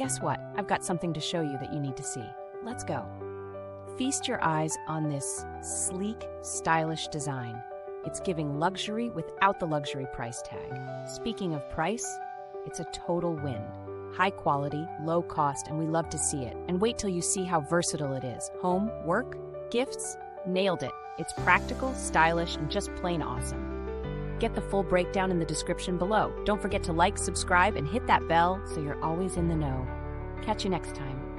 Guess what? I've got something to show you that you need to see. Let's go. Feast your eyes on this sleek, stylish design. It's giving luxury without the luxury price tag. Speaking of price, it's a total win. High quality, low cost, and we love to see it. And wait till you see how versatile it is. Home, work, gifts, nailed it. It's practical, stylish, and just plain awesome. Get the full breakdown in the description below. Don't forget to like, subscribe, and hit that bell so you're always in the know. Catch you next time.